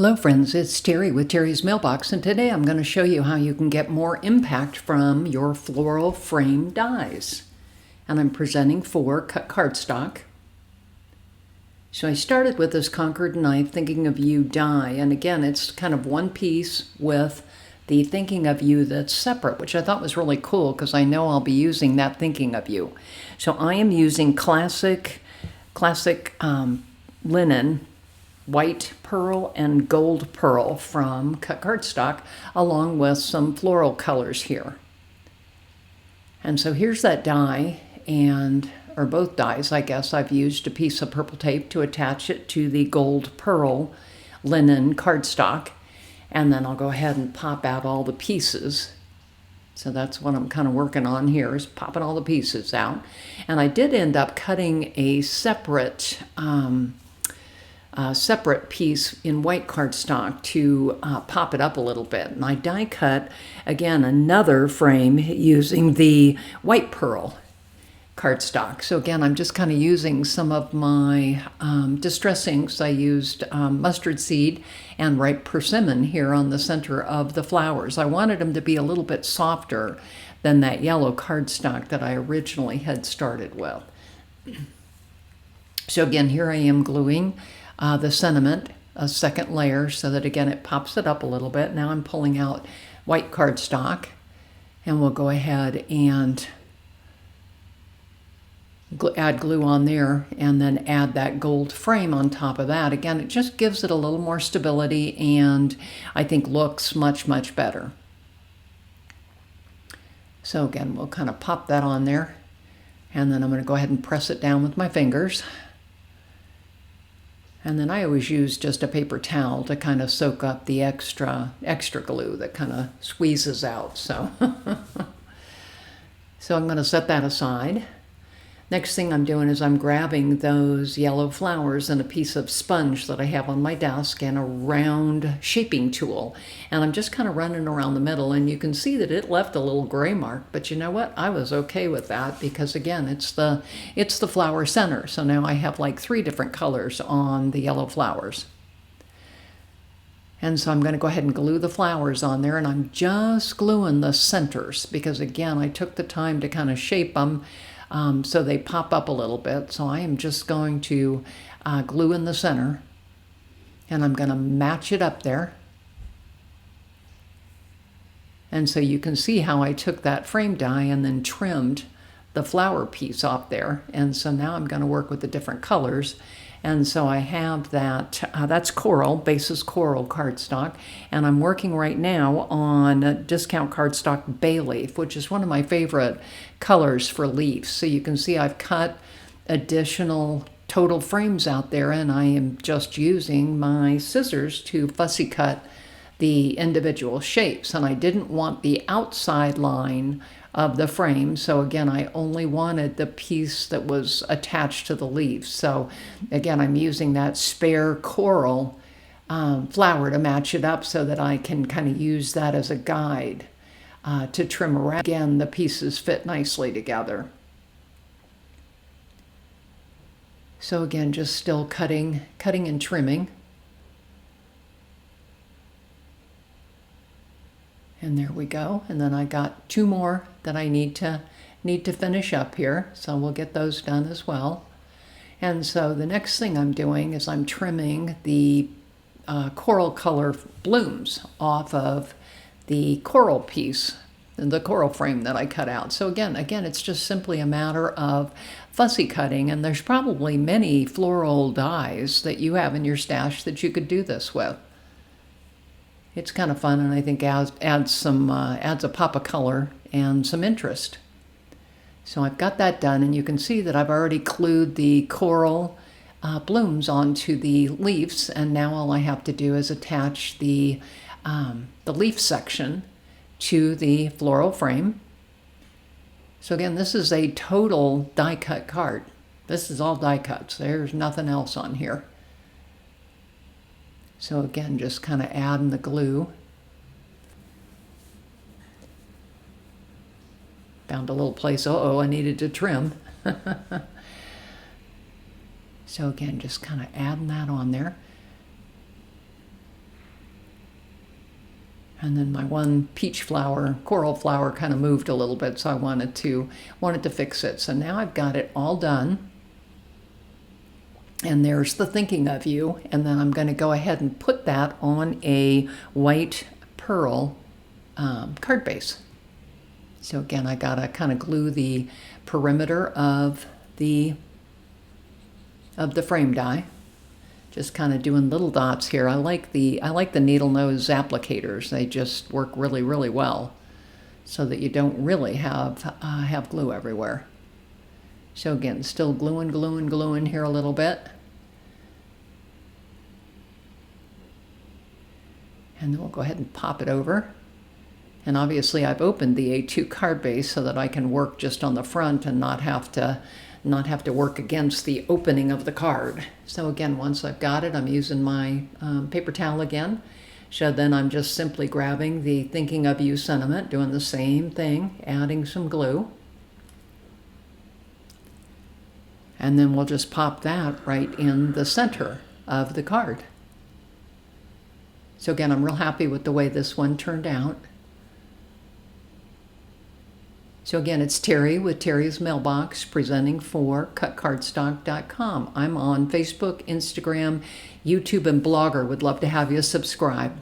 Hello friends, it's Teri with Teri's Mailbox, and today I'm going to show you how you can get more impact from your floral frame dies. And I'm presenting for CutCardStock. So I started with this Concord knife, Thinking of You die, and again it's kind of one piece with the Thinking of You that's separate, which I thought was really cool because I know I'll be using that Thinking of You. So I am using classic linen, white pearl and gold pearl from CutCardStock, along with some floral colors here. And so here's that die, or both dies, I guess. I've used a piece of purple tape to attach it to the gold pearl linen cardstock, and then I'll go ahead and pop out all the pieces. So that's what I'm kind of working on here, is popping all the pieces out. And I did end up cutting a separate piece in white cardstock to pop it up a little bit. And I die cut, again, another frame using the white pearl cardstock. So again, I'm just kind of using some of my distress inks. I used mustard seed and ripe persimmon here on the center of the flowers. I wanted them to be a little bit softer than that yellow cardstock that I originally had started with. So again, here I am gluing the sentiment, a second layer, so that again it pops it up a little bit. Now I'm pulling out white cardstock, and we'll go ahead and add glue on there, and then add that gold frame on top of that. Again, it just gives it a little more stability, and I think looks much, much better. So again, we'll kind of pop that on there, and then I'm going to go ahead and press it down with my fingers. And then I always use just a paper towel to kind of soak up the extra glue that kind of squeezes out. So, so I'm going to set that aside. Next thing I'm doing is I'm grabbing those yellow flowers and a piece of sponge that I have on my desk and a round shaping tool. And I'm just kind of running around the middle, and you can see that it left a little gray mark, but you know what? I was okay with that because again, it's the flower center. So now I have like 3 different colors on the yellow flowers. And so I'm going to go ahead and glue the flowers on there, and I'm just gluing the centers because again, I took the time to kind of shape them so they pop up a little bit. So I am just going to glue in the center, and I'm going to match it up there. And so you can see how I took that frame die and then trimmed the flower piece off there. And so now I'm going to work with the different colors. And so I have that, that's coral, basis coral cardstock. And I'm working right now on discount cardstock bay leaf, which is one of my favorite colors for leaves. So you can see I've cut additional total frames out there, and I am just using my scissors to fussy cut the individual shapes. And I didn't want the outside line of the frame, so again, I only wanted the piece that was attached to the leaves. So again, I'm using that spare coral flower to match it up so that I can kind of use that as a guide to trim around. Again, the pieces fit nicely together. So again, just still cutting and trimming. And there we go. And then I got 2 more that I need to finish up here. So we'll get those done as well. And so the next thing I'm doing is I'm trimming the coral color blooms off of the coral piece, the coral frame that I cut out. So again, it's just simply a matter of fussy cutting. And there's probably many floral dies that you have in your stash that you could do this with. It's kind of fun, and I think adds a pop of color and some interest. So I've got that done, and you can see that I've already glued the coral blooms onto the leaves, and now all I have to do is attach the leaf section to the floral frame. So again, this is a total die cut card. This is all die cuts. There's nothing else on here. So again, just kind of adding the glue. Found a little place, I needed to trim. So again, just kind of adding that on there. And then my one peach flower, coral flower, kind of moved a little bit, so I wanted to fix it. So now I've got it all done. And there's the thinking of you. And then I'm going to go ahead and put that on a white pearl card base. So again, I got to kind of glue the perimeter of the frame die. Just kind of doing little dots here. I like the needle nose applicators. They just work really, really well, so that you don't really have glue everywhere. So again, still gluing here a little bit. And then we'll go ahead and pop it over. And obviously I've opened the A2 card base so that I can work just on the front and not have to work against the opening of the card. So again, once I've got it, I'm using my paper towel again. So then I'm just simply grabbing the thinking of you sentiment, doing the same thing, adding some glue. And then we'll just pop that right in the center of the card. So again, I'm real happy with the way this one turned out. So again, it's Teri with Teri's Mailbox, presenting for CutCardStock.com. I'm on Facebook, Instagram, YouTube, and Blogger. Would love to have you subscribe.